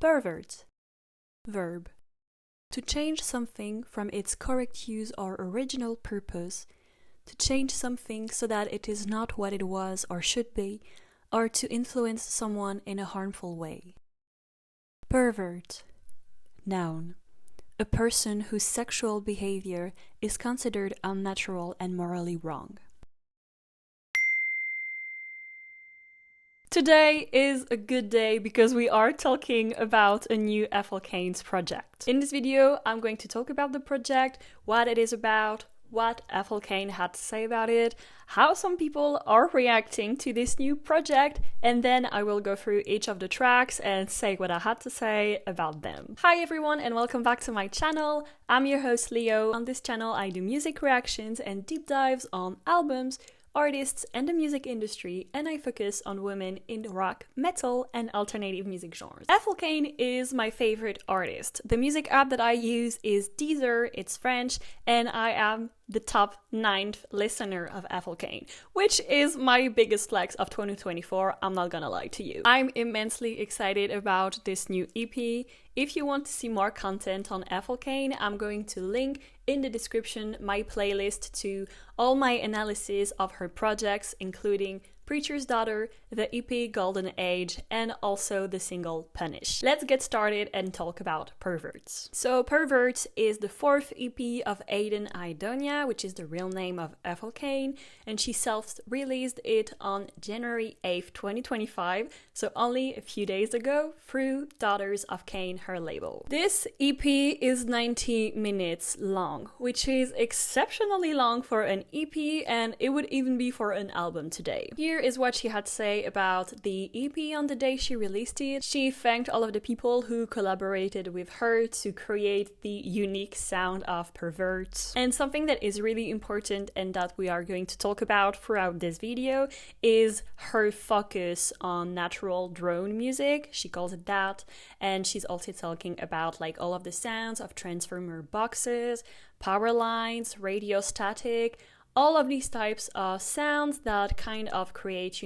Pervert. Verb. To change something from its correct use or original purpose, to change something so that it is not what it was or should be, or to influence someone in a harmful way. Pervert. Noun. A person whose sexual behavior is considered unnatural and morally wrong. Today is a good day because we are talking about a new Ethel Cain's project. In this video, I'm going to talk about the project, what it is about, what Ethel Cain had to say about it, how some people are reacting to this new project, and then I will go through each of the tracks and say what I had to say about them. Hi everyone and welcome back to my channel. I'm your host Leo. On this channel I do music reactions and deep dives on albums, artists and the music industry, and I focus on women in rock, metal and alternative music genres. Ethel Cain is my favorite artist. The music app that I use is Deezer, it's French, and I am the top 9th listener of Ethel Cain, which is my biggest flex of 2024, I'm not gonna lie to you. I'm immensely excited about this new EP. If you want to see more content on Ethel Cain, I'm going to link in the description my playlist to all my analysis of her projects, including Preacher's Daughter, the EP Golden Age, and also the single Punish. Let's get started and talk about Perverts. So Perverts is the 4th EP of Aiden Idonia, which is the real name of Ethel Cain, and she self-released it on January 8th, 2025, so only a few days ago, through Daughters of Cain, her label. This EP is 90 minutes long, which is exceptionally long for an EP, and it would even be for an album today. Here is what she had to say about the EP on the day she released it. She thanked all of the people who collaborated with her to create the unique sound of Perverts. And something that is really important and that we are going to talk about throughout this video is her focus on natural drone music. She calls it that. And she's also talking about like all of the sounds of transformer boxes, power lines, radio static, all of these types of sounds that kind of create,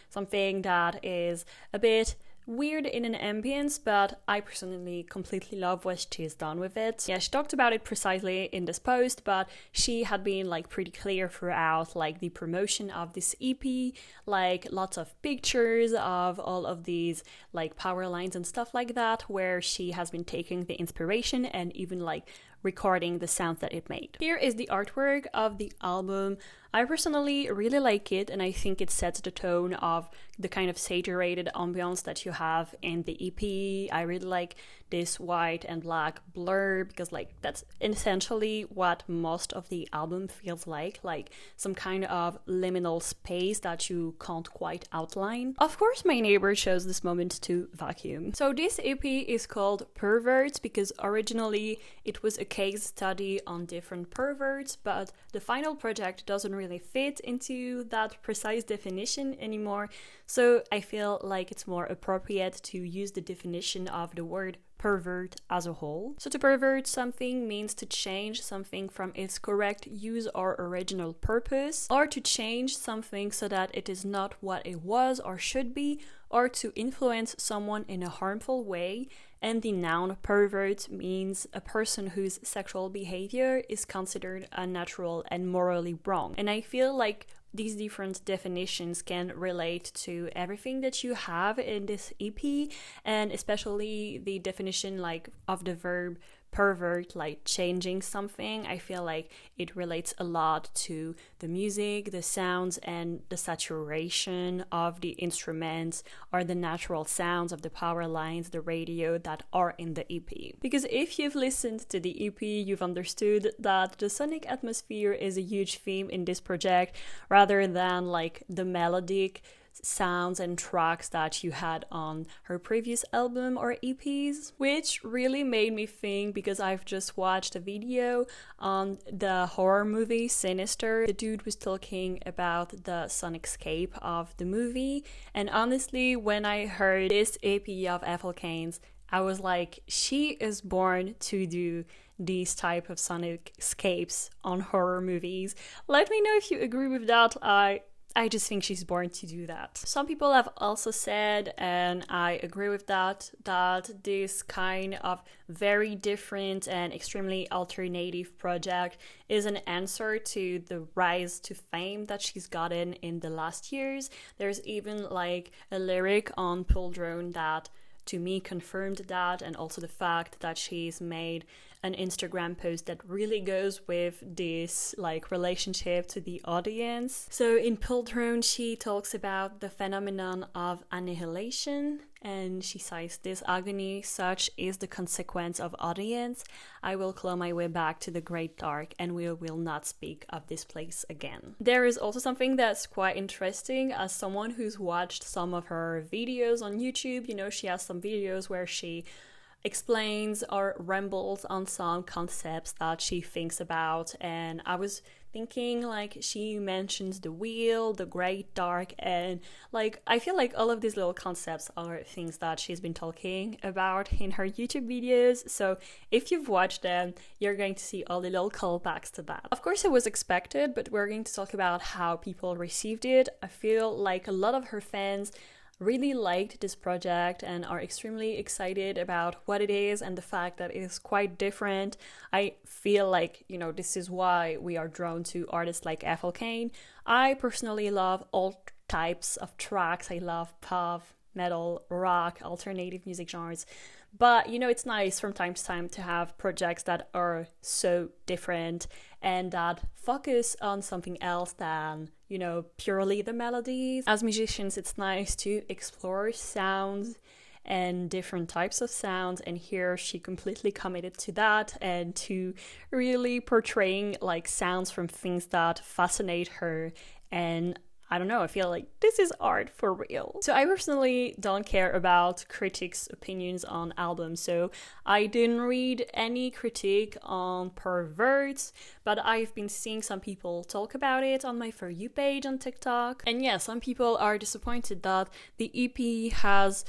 something that is a bit weird in an ambience, but I personally completely love what she's done with it. Yeah, she talked about it precisely in this post, but she had been like pretty clear throughout like the promotion of this EP, like lots of pictures of all of these like power lines and stuff like that, where she has been taking the inspiration and even like recording the sounds that it made. Here is the artwork of the album. I personally really like it, and I think it sets the tone of the kind of saturated ambience that you have in the EP. I really like this white and black blur because like that's essentially what most of the album feels like some kind of liminal space that you can't quite outline. Of course, my neighbor chose this moment to vacuum. So this EP is called Perverts because originally it was a case study on different perverts, but the final project doesn't really fit into that precise definition anymore, so I feel like it's more appropriate to use the definition of the word pervert as a whole. So to pervert something means to change something from its correct use or original purpose, or to change something so that it is not what it was or should be, or to influence someone in a harmful way. And the noun pervert means a person whose sexual behavior is considered unnatural and morally wrong. And I feel like these different definitions can relate to everything that you have in this EP, and especially the definition like of the verb pervert, like changing something. I feel like it relates a lot to the music, the sounds, and the saturation of the instruments or the natural sounds of the power lines, the radio that are in the EP. Because if you've listened to the EP, you've understood that the sonic atmosphere is a huge theme in this project rather than like the melodic sounds and tracks that you had on her previous album or EPs, which really made me think, because I've just watched a video on the horror movie Sinister. The dude was talking about the sonicascape of the movie, and honestly, when I heard this EP of Ethel Cain's, I was like, she is born to do these type of sonicascapes on horror movies. Let me know if you agree with that. I just think she's born to do that. Some people have also said, and I agree with that this kind of very different and extremely alternative project is an answer to the rise to fame that she's gotten in the last years. There's even like a lyric on Pulldrone that to me confirmed that, and also the fact that she's made an Instagram post that really goes with this like relationship to the audience. So in Pulldrone, she talks about the phenomenon of annihilation, and she cites this agony, such is the consequence of audience. I will claw my way back to the great dark, and we will not speak of this place again. There is also something that's quite interesting. As someone who's watched some of her videos on YouTube, you know, she has some videos where she explains or rambles on some concepts that she thinks about, and I was thinking, like, she mentions the wheel, the great dark, and like I feel like all of these little concepts are things that she's been talking about in her YouTube videos. So if you've watched them, you're going to see all the little callbacks to that. Of course it was expected, but we're going to talk about how people received it. I feel like a lot of her fans really liked this project and are extremely excited about what it is and the fact that it is quite different. I feel like, you know, this is why we are drawn to artists like Ethel Cain. I personally love all types of tracks. I love pop, metal, rock, alternative music genres. But, you know, it's nice from time to time to have projects that are so different and that focus on something else than, you know, purely the melodies. As musicians, it's nice to explore sounds and different types of sounds, and here she completely committed to that and to really portraying like sounds from things that fascinate her. And I don't know, I feel like this is art for real. So I personally don't care about critics' opinions on albums, so I didn't read any critique on Perverts, but I've been seeing some people talk about it on my For You page on TikTok. And yeah, some people are disappointed that the EP has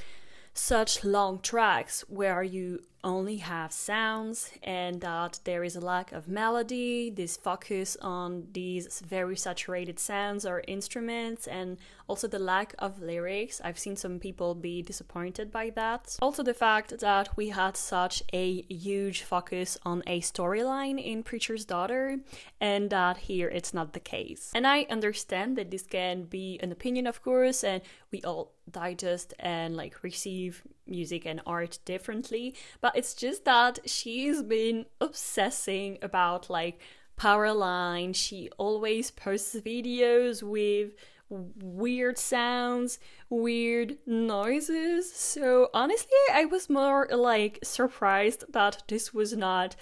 such long tracks where you only have sounds and that there is a lack of melody, this focus on these very saturated sounds or instruments, and also the lack of lyrics. I've seen some people be disappointed by that. Also the fact that we had such a huge focus on a storyline in Preacher's Daughter, and that here it's not the case. And I understand that this can be an opinion, of course, and we all digest and like receive music and art differently, but it's just that she's been obsessing about like power lines. She always posts videos with weird sounds, weird noises. So honestly, I was more like surprised that this was not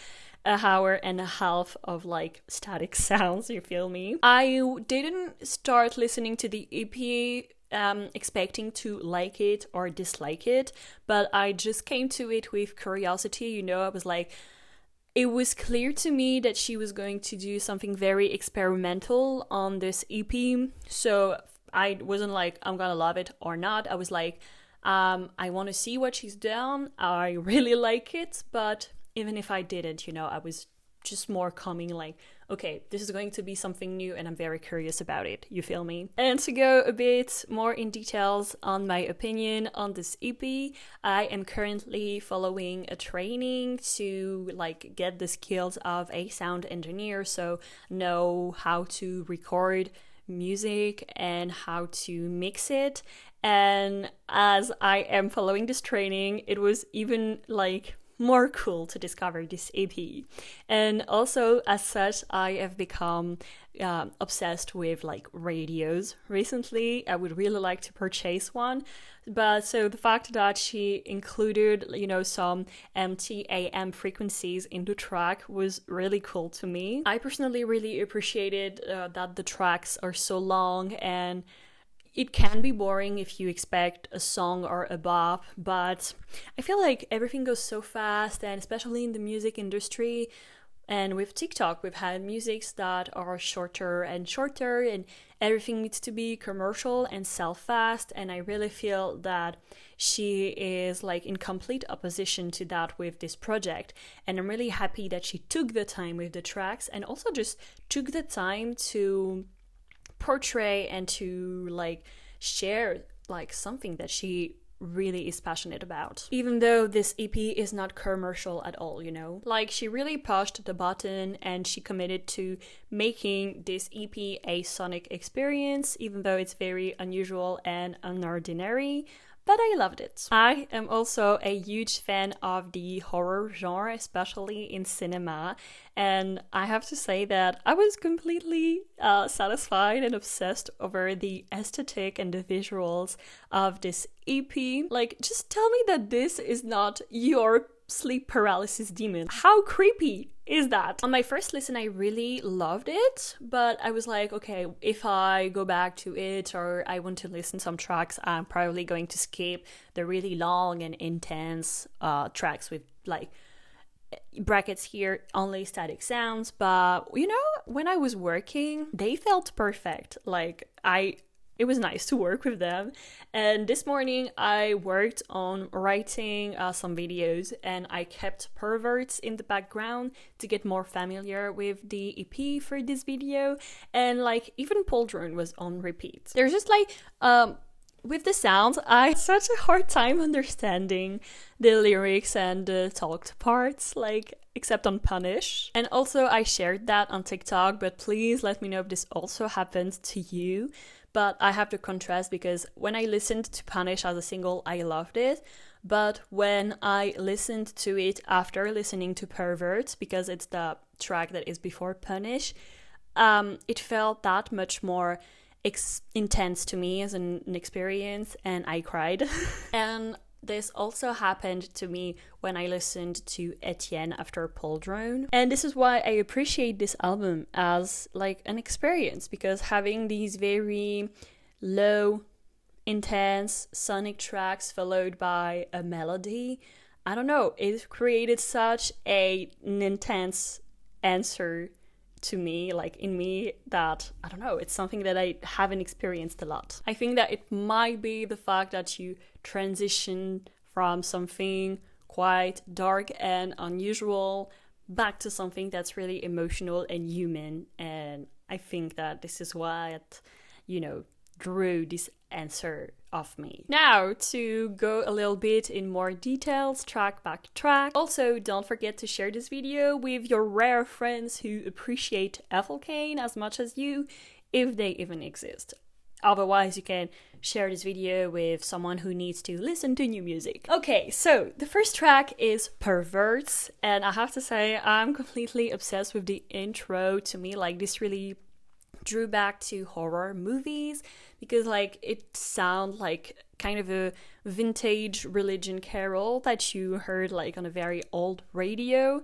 an hour and a half of like static sounds, you feel me? I didn't start listening to the EP expecting to like it or dislike it, but I just came to it with curiosity. You know, I was like, it was clear to me that she was going to do something very experimental on this EP, so I wasn't like, I'm gonna love it or not. I was like, I want to see what she's done. I really like it, but even if I didn't, you know, I was just more coming like, okay, this is going to be something new and I'm very curious about it, you feel me? And to go a bit more in details on my opinion on this EP, I am currently following a training to like get the skills of a sound engineer, so know how to record music and how to mix it. And as I am following this training, it was even like more cool to discover this EP. And also, as such, I have become obsessed with like radios recently. I would really like to purchase one, but so the fact that she included, you know, some AM frequencies in the track was really cool to me. I personally really appreciated that the tracks are so long, and it can be boring if you expect a song or a bop, but I feel like everything goes so fast, and especially in the music industry and with TikTok, we've had musics that are shorter and shorter, and everything needs to be commercial and sell fast, and I really feel that she is like in complete opposition to that with this project. And I'm really happy that she took the time with the tracks and also just took the time to portray and to like share like something that she really is passionate about. Even though this EP is not commercial at all, you know? Like, she really pushed the button and she committed to making this EP a sonic experience, even though it's very unusual and unordinary. But I loved it. I am also a huge fan of the horror genre, especially in cinema. And I have to say that I was completely satisfied and obsessed over the aesthetic and the visuals of this EP. Like, just tell me that this is not your sleep paralysis demon. How creepy is that? On my first listen, I really loved it, but I was like, okay, if I go back to it or I want to listen some tracks, I'm probably going to skip the really long and intense tracks with like brackets here, only static sounds. But you know, when I was working, they felt perfect. Like, it was nice to work with them. And this morning I worked on writing some videos, and I kept Perverts in the background to get more familiar with the EP for this video. And like, even Pulldrone was on repeat. There's just like with the sounds, I had such a hard time understanding the lyrics and the talked parts, like, except on Punish. And also I shared that on TikTok, but please let me know if this also happened to you. But I have to contrast, because when I listened to Punish as a single, I loved it. But when I listened to it after listening to Perverts, because it's the track that is before Punish, it felt that much more intense to me as an experience, and I cried. And this also happened to me when I listened to Etienne after Pulldrone. And this is why I appreciate this album as like an experience, because having these very low, intense sonic tracks followed by a melody, I don't know, it created such an intense answer to me, like in me, that I don't know, it's something that I haven't experienced a lot. I think that it might be the fact that you transition from something quite dark and unusual back to something that's really emotional and human, and I think that this is what, you know, drew this answer of me. Now, to go a little bit in more details, track by track. Also, don't forget to share this video with your rare friends who appreciate Ethel Cain as much as you, if they even exist. Otherwise, you can share this video with someone who needs to listen to new music. Okay, so the first track is Perverts, and I have to say, I'm completely obsessed with the intro. To me, like, this really drew back to horror movies, because like it sounds like kind of a vintage religion carol that you heard like on a very old radio.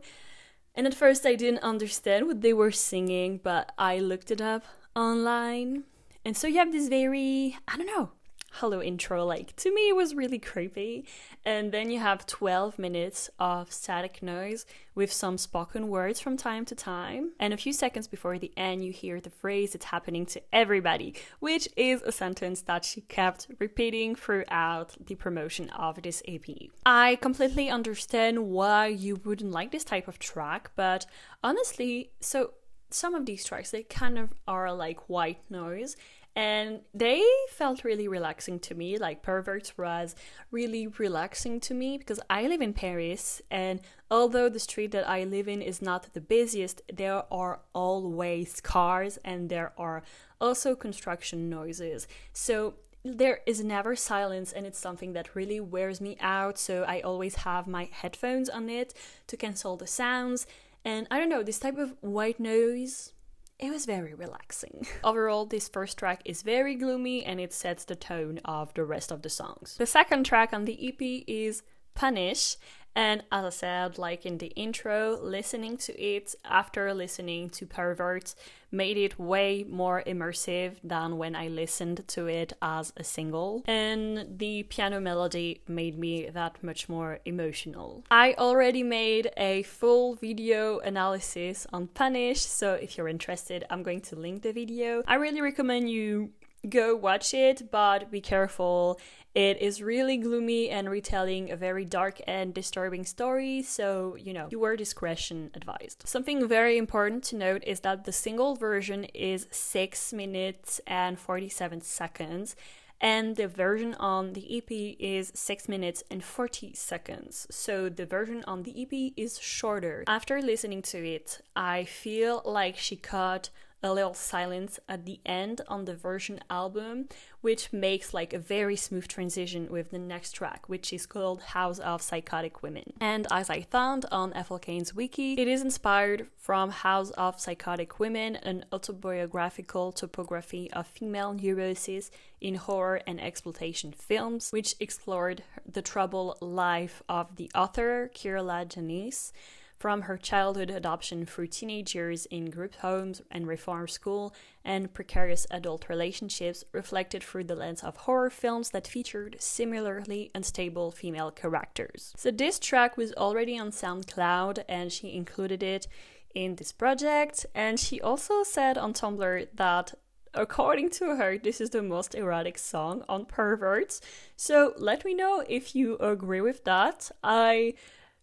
And at first I didn't understand what they were singing, but I looked it up online. And so you have this very, I don't know, hello intro, like to me it was really creepy. And then you have 12 minutes of static noise with some spoken words from time to time, and a few seconds before the end you hear the phrase "it's happening to everybody," which is a sentence that she kept repeating throughout the promotion of this EP. I completely understand why you wouldn't like this type of track, but honestly, so some of these tracks, they kind of are like white noise, and they felt really relaxing to me. Like Perverts was really relaxing to me because I live in Paris, and although the street that I live in is not the busiest, there are always cars and there are also construction noises. So there is never silence, and it's something that really wears me out. So I always have my headphones on it to cancel the sounds. And I don't know, this type of white noise, it was very relaxing. Overall, this first track is very gloomy and it sets the tone of the rest of the songs. The second track on the EP is Punish. And as I said, like in the intro, listening to it after listening to Perverts made it way more immersive than when I listened to it as a single. And the piano melody made me that much more emotional. I already made a full video analysis on Punish, so if you're interested, I'm going to link the video. I really recommend you go watch it, but be careful It is really gloomy and retelling a very dark and disturbing story, so, viewer discretion advised. Something very important to note is that the single version is 6 minutes and 47 seconds, and the version on the EP is 6 minutes and 40 seconds. So the version on the EP is shorter. After listening to it, I feel like she cut a little silence at the end on the version album, which makes like a very smooth transition with the next track, which is called Housofpsychoticwmen. And as I found on Ethel Cain's wiki, it is inspired from Housofpsychoticwmen, an autobiographical topography of female neurosis in horror and exploitation films, which explored the troubled life of the author, Kirla Janice, from her childhood adoption through teenage years in group homes and reform school, and precarious adult relationships reflected through the lens of horror films that featured similarly unstable female characters. So this track was already on SoundCloud and she included it in this project, and she also said on Tumblr that according to her, this is the most erotic song on Perverts. So let me know if you agree with that. I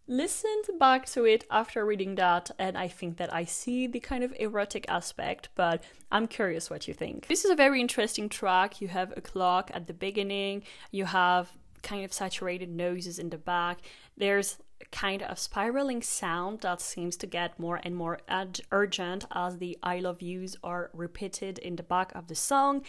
listened back to it after reading that, and I think that I see the kind of erotic aspect, but I'm curious what you think. This is a very interesting track. You have a clock at the beginning, you have kind of saturated noises in the back, there's kind of spiraling sound that seems to get more and more urgent as the I love yous are repeated in the back of the song,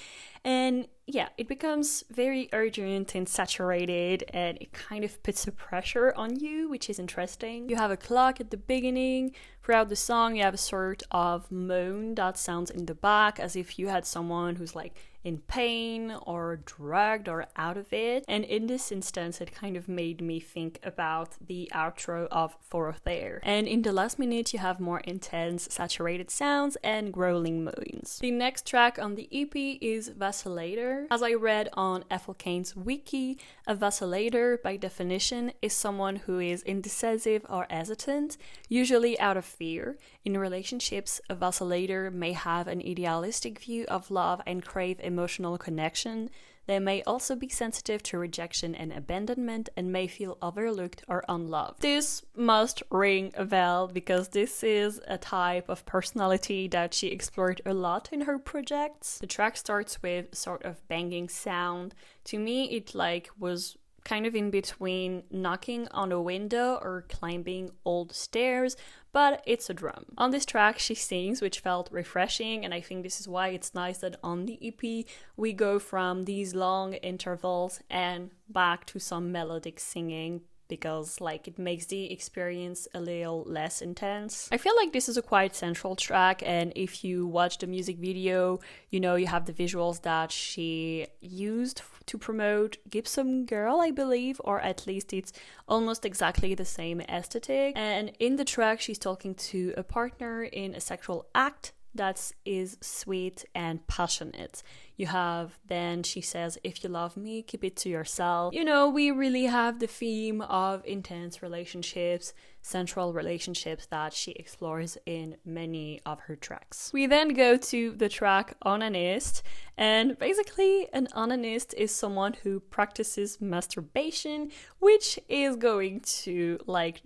and yeah, it becomes very urgent and saturated, and it kind of puts a pressure on you, which is interesting. You have a clock at the beginning. Throughout the song, you have a sort of moan that sounds in the back, as if you had someone who's like in pain or drugged or out of it. And in this instance, it kind of made me think about the outro of Fourth Air. And in the last minute, you have more intense, saturated sounds and growling moans. The next track on the EP is Vacillator. As I read on Ethel Cain's wiki, a vacillator, by definition, is someone who is indecisive or hesitant, usually out of fear. In relationships, a vacillator may have an idealistic view of love and crave emotional connection. They may also be sensitive to rejection and abandonment and may feel overlooked or unloved. This must ring a bell because this is a type of personality that she explored a lot in her projects. The track starts with sort of banging sound. To me, it was kind of in between knocking on a window or climbing old stairs, but it's a drum. On this track she sings, which felt refreshing, and I think this is why it's nice that on the EP we go from these long intervals and back to some melodic singing, because it makes the experience a little less intense. I feel like this is a quite central track, and if you watch the music video, you have the visuals that she used to promote Gibson Girl, I believe, or at least it's almost exactly the same aesthetic. And in the track, she's talking to a partner in a sexual act that is sweet and passionate. You have, then she says, if you love me, keep it to yourself. We really have the theme of intense relationships, central relationships that she explores in many of her tracks. We then go to the track Onanist, and basically an onanist is someone who practices masturbation, which is going to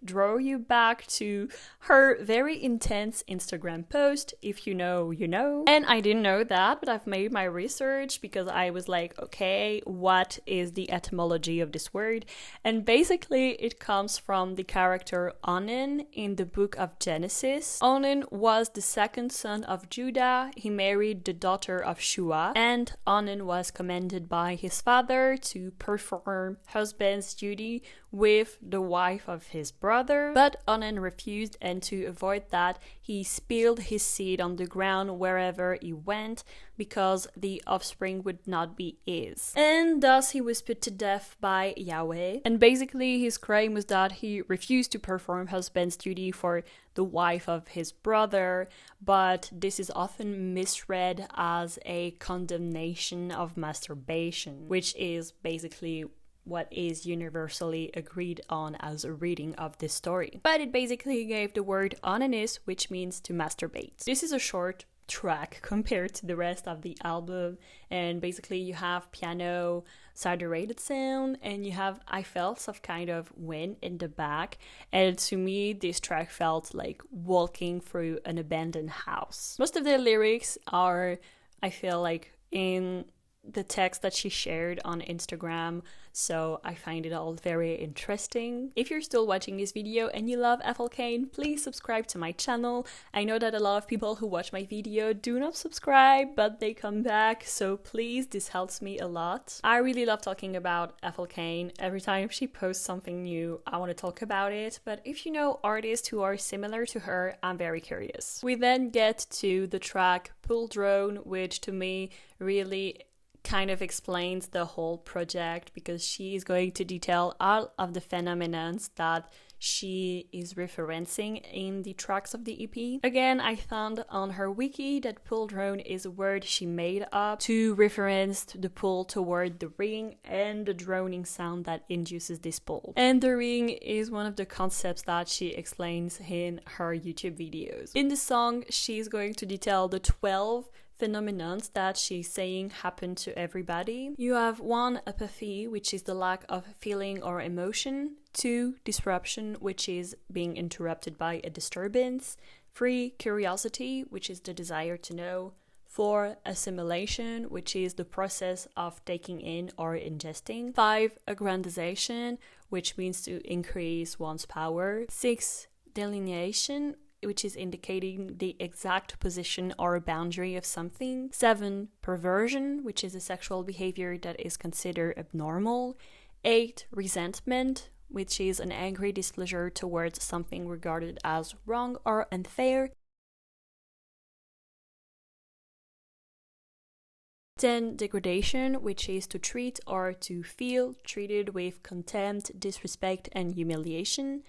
draw you back to her very intense Instagram post. If you know, you know. And I didn't know that, but I've made my research because I was like, okay, what is the etymology of this word? And basically it comes from the character Onan in the book of Genesis. Onan was the second son of Judah. He married the daughter of Shua, and Onan was commanded by his father to perform husband's duty with the wife of his brother. But Onan refused, and to avoid that, he spilled his seed on the ground wherever he went, because the offspring would not be his. And thus he was put to death by Yahweh. And basically his crime was that he refused to perform husband's duty for the wife of his brother, but this is often misread as a condemnation of masturbation, which is basically what is universally agreed on as a reading of this story. But it basically gave the word onanist, which means to masturbate. This is a short track compared to the rest of the album. And basically you have piano saturated sound, and you have I felt some kind of wind in the back, and to me this track felt like walking through an abandoned house. Most of the lyrics are, I feel like, in the text that she shared on Instagram, so I find it all very interesting. If you're still watching this video and you love Ethel Cain, please subscribe to my channel. I know that a lot of people who watch my video do not subscribe, but they come back, so please, this helps me a lot. I really love talking about Ethel Cain. Every time she posts something new, I want to talk about it, but if you know artists who are similar to her, I'm very curious. We then get to the track Pulldrone, which to me really kind of explains the whole project, because she is going to detail all of the phenomena that she is referencing in the tracks of the EP. Again, I found on her wiki that pulldrone is a word she made up to reference the pull toward the ring and the droning sound that induces this pull. And the ring is one of the concepts that she explains in her YouTube videos. In the song, she's going to detail the 12 phenomena that she's saying happen to everybody. You have 1, apathy, which is the lack of feeling or emotion. 2, disruption, which is being interrupted by a disturbance. 3, curiosity, which is the desire to know. 4, assimilation, which is the process of taking in or ingesting. 5, aggrandization, which means to increase one's power. 6, delineation, which is indicating the exact position or boundary of something. 7, perversion, which is a sexual behavior that is considered abnormal. 8, resentment, which is an angry displeasure towards something regarded as wrong or unfair. 10, degradation, which is to treat or to feel treated with contempt, disrespect, and humiliation.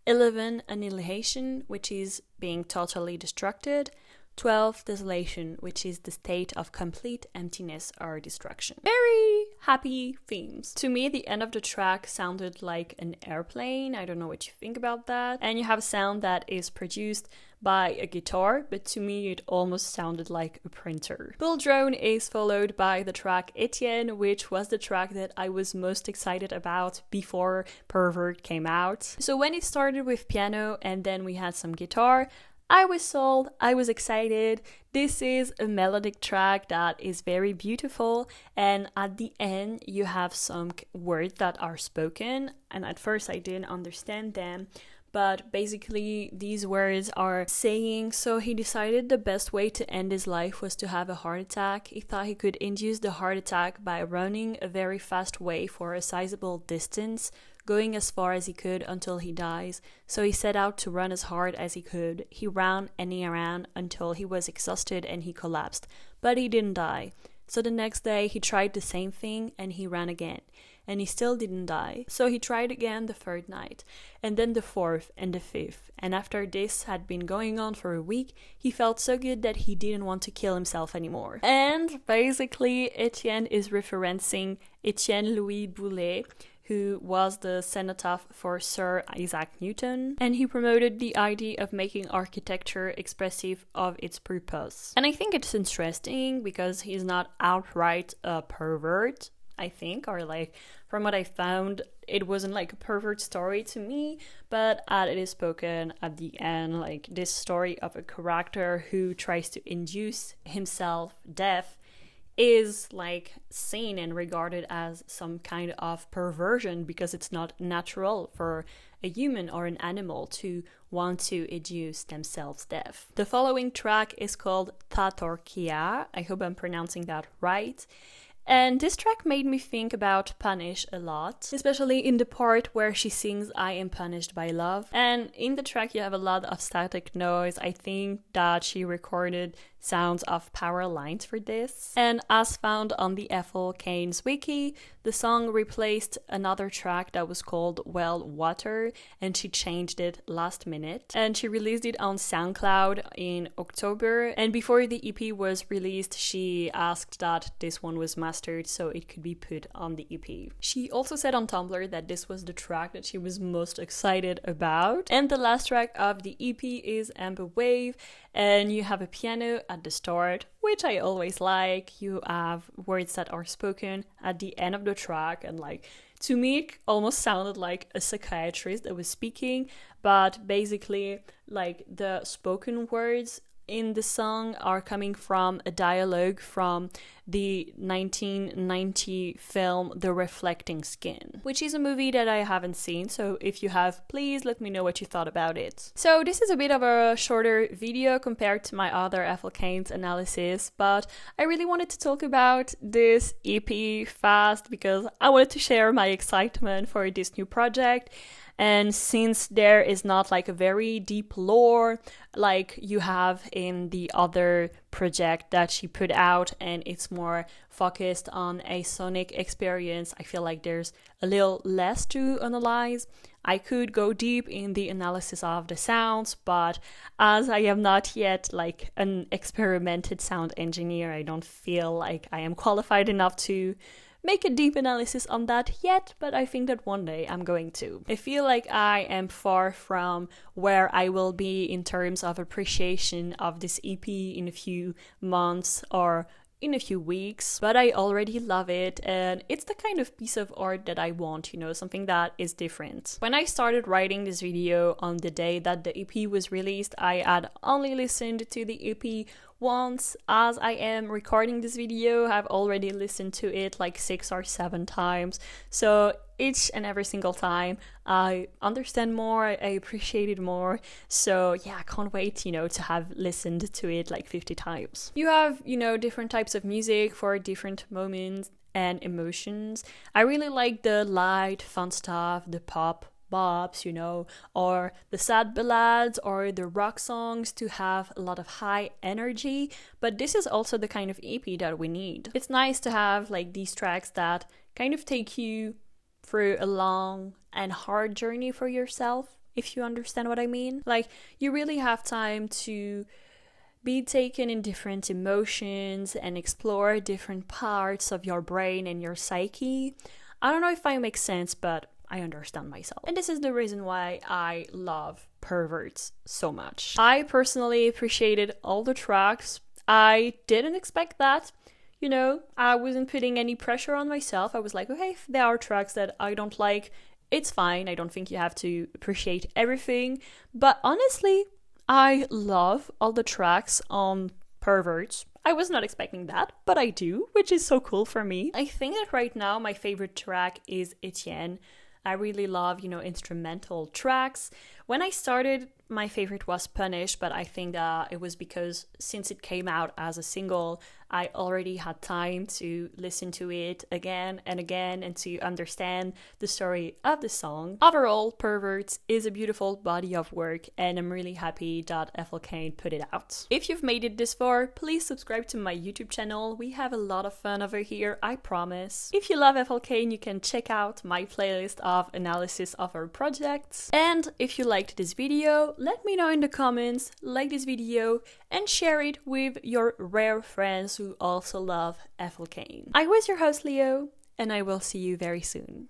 11, annihilation, which is being totally destructed. 12, desolation, which is the state of complete emptiness or destruction. Very happy themes. To me, the end of the track sounded like an airplane. I don't know what you think about that. And you have a sound that is produced by a guitar, but to me it almost sounded like a printer. Pulldrone is followed by the track Etienne, which was the track that I was most excited about before Pervert came out. So when it started with piano and then we had some guitar, I was sold, I was excited. This is a melodic track that is very beautiful, and at the end you have some words that are spoken, and at first I didn't understand them. But basically these words are saying, so he decided the best way to end his life was to have a heart attack. He thought he could induce the heart attack by running a very fast way for a sizable distance, going as far as he could until he dies. So he set out to run as hard as he could. He ran and he ran until he was exhausted and he collapsed. But he didn't die. So the next day he tried the same thing and he ran again. And he still didn't die. So he tried again the third night, and then the fourth and the fifth. And after this had been going on for a week, he felt so good that he didn't want to kill himself anymore. And basically Etienne is referencing Etienne Louis Boulet, who was the cenotaph for Sir Isaac Newton, and he promoted the idea of making architecture expressive of its purpose. And I think it's interesting because he's not outright a pervert, I think, or like from what I found, it wasn't like a pervert story to me, but it is spoken at the end, like this story of a character who tries to induce himself death is like seen and regarded as some kind of perversion because it's not natural for a human or an animal to want to induce themselves death. The following track is called Thatorchia. I hope I'm pronouncing that right. And this track made me think about Punish a lot, especially in the part where she sings I am punished by love. And in the track you have a lot of static noise. I think that she recorded sounds of power lines for this. And as found on the Ethel Cain's wiki, the song replaced another track that was called Well Water, and she changed it last minute. And she released it on SoundCloud in October, and before the EP was released, she asked that this one was mastered so it could be put on the EP. She also said on Tumblr that this was the track that she was most excited about. And the last track of the EP is Amber Wave, and you have a piano at the start, which I always like. You have words that are spoken at the end of the track, and like, to me it almost sounded like a psychiatrist that was speaking, but basically like the spoken words in the song are coming from a dialogue from the 1990 film The Reflecting Skin, which is a movie that I haven't seen, so if you have, please let me know what you thought about it. So this is a bit of a shorter video compared to my other Ethel Cain's analysis, but I really wanted to talk about this EP fast because I wanted to share my excitement for this new project. And since there is not like a very deep lore like you have in the other project that she put out, and it's more focused on a sonic experience, I feel like there's a little less to analyze. I could go deep in the analysis of the sounds, but as I am not yet like an experimented sound engineer, I don't feel like I am qualified enough to make a deep analysis on that yet, but I think that one day I'm going to. I feel like I am far from where I will be in terms of appreciation of this EP in a few months or in a few weeks, but I already love it, and it's the kind of piece of art that I want, you know, something that is different. When I started writing this video on the day that the EP was released, I had only listened to the EP once. As I am recording this video, I've already listened to it like 6 or 7 times, so each and every single time I understand more, I appreciate it more. So yeah, I can't wait, you know, to have listened to it like 50 times. You have, you know, different types of music for different moments and emotions. I really like the light, fun stuff, the pop bops, you know, or the sad ballads or the rock songs to have a lot of high energy, but this is also the kind of EP that we need. It's nice to have like these tracks that kind of take you through a long and hard journey for yourself, if you understand what I mean. Like, you really have time to be taken in different emotions and explore different parts of your brain and your psyche. I don't know if I make sense, but I understand myself. And this is the reason why I love Perverts so much. I personally appreciated all the tracks. I didn't expect that. You know, I wasn't putting any pressure on myself. I was like, okay, if there are tracks that I don't like, it's fine. I don't think you have to appreciate everything. But honestly, I love all the tracks on Perverts. I was not expecting that, but I do, which is so cool for me. I think that right now my favorite track is Etienne. I really love, you know, instrumental tracks. When I started, my favorite was Punish, but I think that it was because since it came out as a single, I already had time to listen to it again and again and to understand the story of the song. Overall, Perverts is a beautiful body of work, and I'm really happy that Ethel Cain put it out. If you've made it this far, please subscribe to my YouTube channel. We have a lot of fun over here, I promise. If you love Ethel Cain, you can check out my playlist of analysis of her projects. And if you liked this video, let me know in the comments, like this video, and share it with your rare friends who also love Ethel Cain. I was your host Leo, and I will see you very soon.